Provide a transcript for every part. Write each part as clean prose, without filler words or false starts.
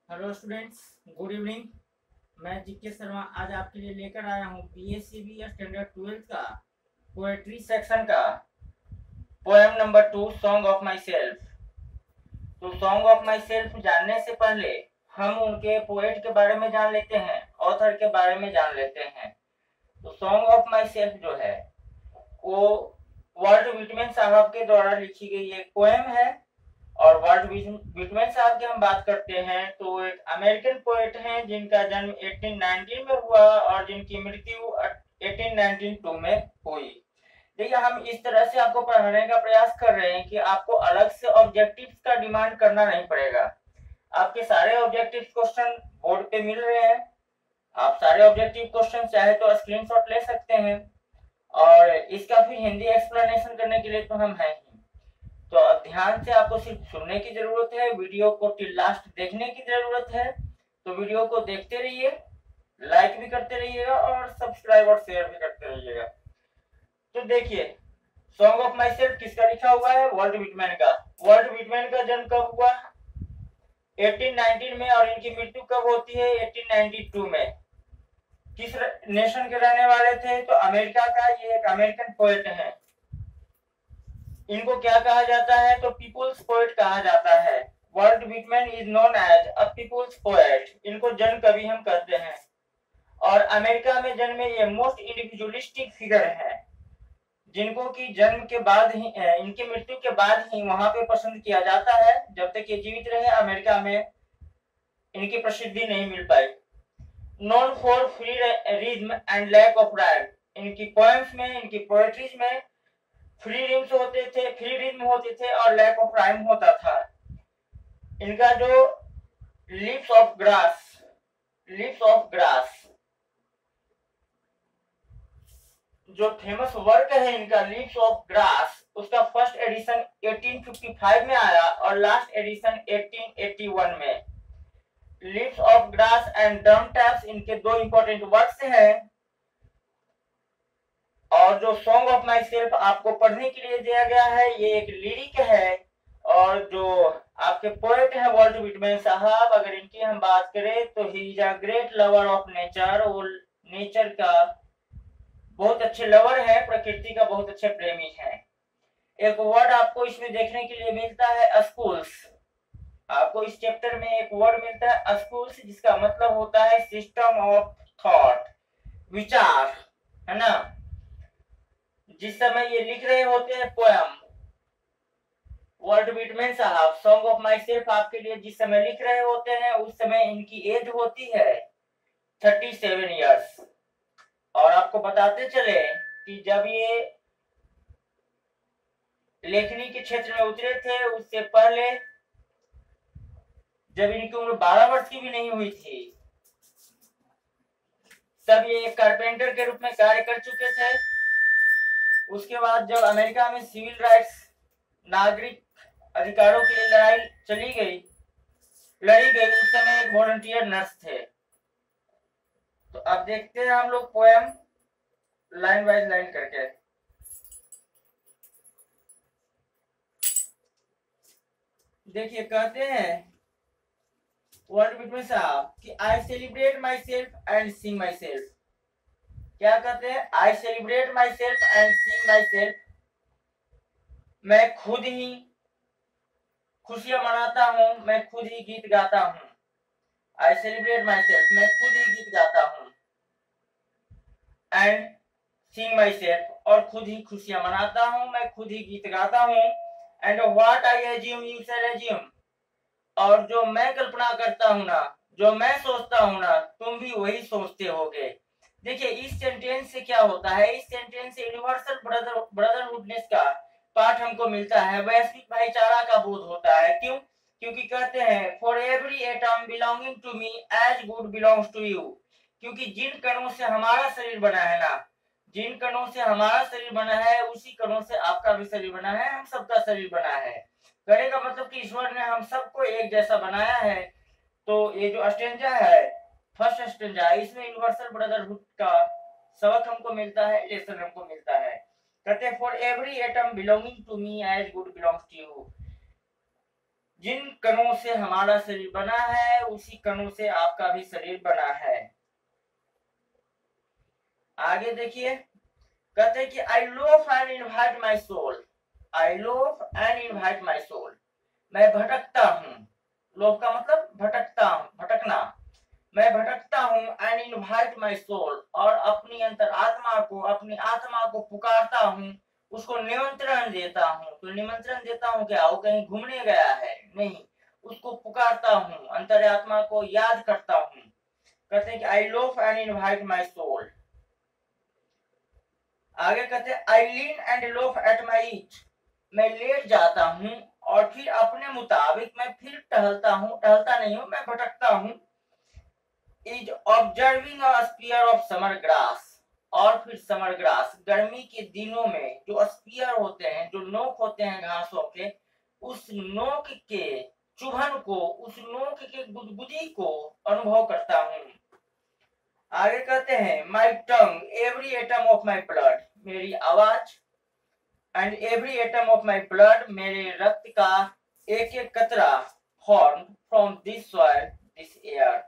Hello students, good evening. मैं GK Sharma आज आपके लिए लेकर आया हूँ बीएससीबी स्टैंडर्ड 12th का पोएट्री सेक्शन का poem number 2 song of my self. तो सॉन्ग ऑफ माई सेल्फ जानने से पहले हम उनके पोएट के बारे में जान लेते हैं, ऑथर के बारे में जान लेते हैं। तो सॉन्ग ऑफ माई सेल्फ जो है वो वर्ल्ड विटमैन साहब के द्वारा लिखी गई एक पोएम है। और वर्ल्ड विटमैन साहब की हम बात करते हैं तो एक अमेरिकन पोएट हैं जिनका जन्म 1819 में हुआ और जिनकी मृत्यु 1892 में हुई। देखिए, हम इस तरह से आपको पढ़ाने का प्रयास कर रहे हैं कि आपको अलग से ऑब्जेक्टिव्स का डिमांड करना नहीं पड़ेगा। आपके सारे ऑब्जेक्टिव क्वेश्चन बोर्ड पे मिल रहे हैं। आप सारे ऑब्जेक्टिव क्वेश्चन चाहे तो स्क्रीनशॉट ले सकते हैं और इसका फिर हिंदी एक्सप्लेनेशन करने के लिए तो हम हैं ही। तो अब ध्यान से आपको सिर्फ सुनने की जरूरत है, वीडियो को टिल लास्ट देखने की जरूरत है। तो वीडियो को देखते रहिए, लाइक भी करते रहिएगा और सब्सक्राइब और शेयर भी करते रहिएगा। तो देखिए, सॉन्ग ऑफ माई सेल्फ किसका लिखा हुआ है? वर्ल्ड विटमैन का। वर्ल्ड विटमैन का जन्म कब हुआ? 1819 में और इनकी मृत्यु कब होती है? 1892 में। किस नेशन के रहने वाले थे? तो अमेरिका का। ये एक अमेरिकन पोएट है। इनको क्या कहा जाता है? तो पीपुल्स पोएट कहा जाता है। Walt Whitman is known as a people's poet. इनको जन कवि हम कहते हैं। और अमेरिका में जन्मे ये मोस्ट इंडिविजुअलिस्टिक फिगर है, जिनको की जन्म के बाद ही, इनकी मृत्यु के बाद ही वहां पे पसंद किया जाता है। जब तक ये जीवित रहे अमेरिका में इनकी प्रसिद्धि नहीं मिल पाई। Known for free rhythm and lack of rhyme. इनकी पोएम्स में, इनकी पोएट्रीज में फ्री रिज्म होते थे और लैक ऑफ राइम होता था। इनका जो लिप्स ऑफ ग्रास जो फेमस वर्क है इनका, लिप्स ऑफ ग्रास, उसका फर्स्ट एडिशन 1855 में आया और लास्ट एडिशन 1881 में। Lips of grass and drum taps इनके दो इंपॉर्टेंट वर्क्स हैं। और जो सॉन्ग ऑफ माई सेल्फ आपको पढ़ने के लिए दिया गया है, ये एक लिरिक है। और जो आपके पोएट है वर्ल्ड विटमैन साहब, अगर इनकी हम बात करें तो he is a great lover of nature. वो नेचर का बहुत अच्छे लवर है, प्रकृति का बहुत अच्छे प्रेमी है। एक वर्ड आपको इसमें देखने के लिए मिलता है स्कूल्स। आपको इस चैप्टर में एक वर्ड मिलता है स्कूल्स, जिसका मतलब होता है सिस्टम ऑफ थॉट, विचार, है ना। जिस समय ये लिख रहे होते हैं पोएम, वर्ल्ड विटमैन साहब सॉन्ग ऑफ माई सेल्फ आपके लिए जिस समय लिख रहे होते हैं, उस समय इनकी एज होती है 37 ईयर्स। और आपको बताते चले कि जब ये लेखनी के क्षेत्र में उतरे थे, उससे पहले जब इनकी उम्र 12 वर्ष की भी नहीं हुई थी, तब ये एक कारपेंटर के रूप में कार्य कर चुके थे। उसके बाद जब अमेरिका में सिविल राइट्स, नागरिक अधिकारों के लिए लड़ी गई, उस समय एक वॉलंटियर नर्स थे। तो अब देखते हैं हम लोग पोएम लाइन बाय लाइन करके। देखिए, कहते हैं वर्ल्ड विटमैन साहब कि I celebrate my self and Singh my self. क्या कहते हैं? I celebrate my self and Singh my self. मैं खुद ही खुशियां मनाता हूं, मैं खुद ही गीत गाता हूं। आई सेलिब्रेट माई सेल्फ, मैं खुद ही गीत गाता हूं। एंड सिंग माई सेल्फ, और खुद ही खुशियां मनाता हूं, मैं खुद ही गीत गाता हूं। And what I assume you shall assume, और जो मैं कल्पना करता हूं ना, जो मैं सोचता हूं ना, तुम भी वही सोचते होगे। देखिए, इस सेंटेंस से क्या होता है? इस सेंटेंस से यूनिवर्सल ब्रदरहुडनेस का पाठ हमको मिलता है, वैश्विक भाईचारा का बोध होता है। क्यों? क्योंकि कहते हैं for every atom belonging to me as good belongs to you. क्योंकि जिन कणों से हमारा शरीर बना है ना, जिन कणों से हमारा शरीर बना है, उसी कणों से आपका भी शरीर बना है, हम सबका शरीर बना है। कहने का मतलब कि ईश्वर ने हम सबको एक जैसा बनाया है। तो ये जो स्टेंजा है, फर्स्ट स्टेंजा, इसमें यूनिवर्सल ब्रदरहुड का सबक हमको मिलता है, लेसन हमको मिलता है। कहते हैं for every atom belonging to me as good belongs to you. जिन कणों से हमारा शरीर बना है उसी कणों से आपका भी शरीर बना है। आगे देखिए, कहते हैं कि I loaf and invite my soul. I loaf and invite my soul, मैं भटकता हूँ। लोफ का मतलब भटकता हूँ, भटकना। मैं भटकता हूँ एंड इनवाइट माई सोल, और अपनी अंतरात्मा को, अपनी आत्मा को पुकारता हूँ, उसको निमंत्रण देता हूँ। तो निमंत्रण देता हूँ क्या? वो कहीं घूमने गया है? नहीं, उसको पुकारता हूँ, अंतरात्मा को याद करता हूँ। कहते हैं कि I loaf and invite my soul. आगे कहते हैं I lean and loaf at my ease, मैं लेट जाता हूँ और फिर अपने मुताबिक मैं फिर टहलता हूँ, टहलता नहीं हूँ, मैं भटकता हूँ। Is observing a spear of summer grass, और फिर समर ग्रास, गर्मी के दिनों में जो स्पीयर होते हैं, जो नोक होते हैं घासों के, उस नोक के चुभन को, उस नोक के गुदगुदी को अनुभव करता हूँ। आगे कहते हैं my tongue every atom of my blood, मेरी आवाज, and every atom of my blood, मेरे रक्त का एक एक कतरा, form from this soil this air,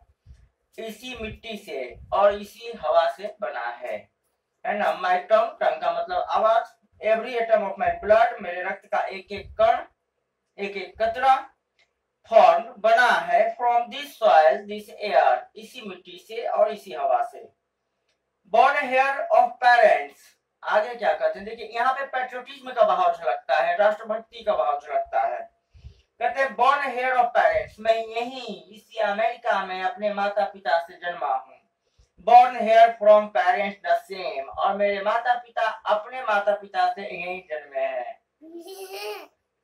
इसी मिट्टी से और इसी हवा से बना है ना। माई टंग, टंग का मतलब आवाज, every atom of my blood, मेरे रक्त का एक एक कण, एक एक कतरा, फॉर्म बना है, from this soil this air, इसी मिट्टी से और इसी हवा से। बॉर्न हेयर ऑफ पेरेंट्स, आगे क्या कहते हैं, देखिए यहाँ पे पैट्रियोटिज्म का भाव झलकता है, राष्ट्रभक्ति का भाव झलकता है। कहते हैं बॉर्न हेयर ऑफ पेरेंट्स, मैं यही इसी अमेरिका में अपने माता पिता से जन्मा हूँ। Born hair from parents the same, और मेरे माता पिता अपने माता पिता से यही जन्मे हैं।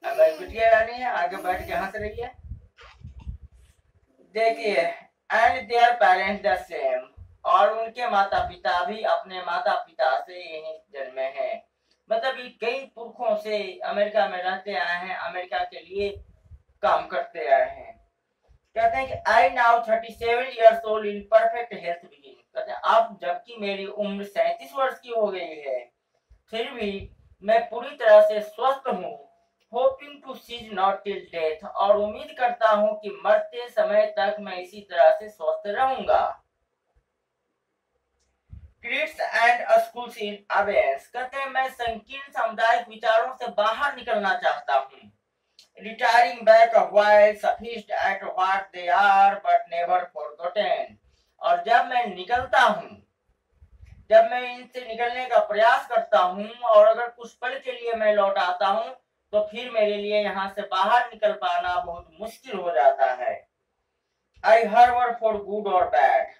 अगर बिटिया रानी है, आगे बैठ के हंस रही है। देखिए, and their parents the same, और उनके माता पिता भी अपने माता पिता से यही जन्मे हैं। मतलब ये कई पुरखों से अमेरिका में रहते आए हैं, अमेरिका के लिए काम करते आए हैं। कहते हैं कि I now 37 years old in perfect health begin, कहते हैं अब जबकि मेरी उम्र 37 वर्ष की हो गई है, फिर भी मैं पूरी तरह से स्वस्थ हूँ। Hoping to cease not till death, और उम्मीद करता हूँ कि मरते समय तक मैं इसी तरह से स्वस्थ रहूंगा। Creeds and schools in abeyance, कहते हैं मैं संकीर्ण सामुदायिक विचारों से बाहर निकलना चाहता हूँ। Retiring back a while, sufficed at what they are, but never forgotten, और जब मैं निकलता हूँ, जब मैं इनसे निकलने का प्रयास करता हूँ, और अगर कुछ पल के लिए मैं लौट आता हूँ, तो फिर मेरे लिए यहाँ से बाहर निकल पाना बहुत मुश्किल हो जाता है। I harbor for good or bad,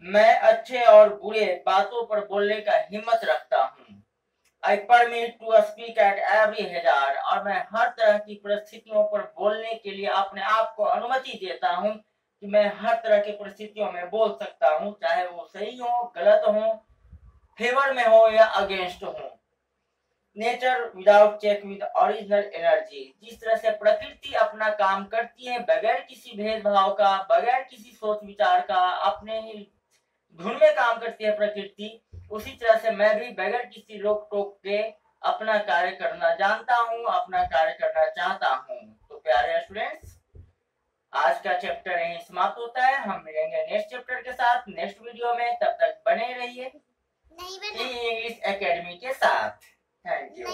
मैं अच्छे और बुरे बातों पर बोलने का हिम्मत रखता हूँ। I permit to speak at every hazard, और मैं हर तरह की परिस्थितियों पर बोलने के लिए अपने आप को अनुमति देता हूँ कि मैं हर तरह की परिस्थितियों में बोल सकता हूँ, चाहे वो सही हो, गलत हो, फेवर में हो या अगेंस्ट हो। Nature without check with original energy, जिस तरह से प्रकृति अपना काम करती है बगैर किसी भेदभाव का, बगैर किसी सोच विचार का, अपने ही धुन में काम करती है प्रकृति, उसी तरह से मैं भी बगैर किसी रोक टोक के अपना कार्य करना जानता हूँ, अपना कार्य करना चाहता हूँ। तो प्यारे स्टूडेंट्स, आज का चैप्टर यहीं समाप्त होता है। हम मिलेंगे नेक्स्ट चैप्टर के साथ नेक्स्ट वीडियो में, तब तक बने रहिए इंग्लिश एकेडमी के साथ। Thank you.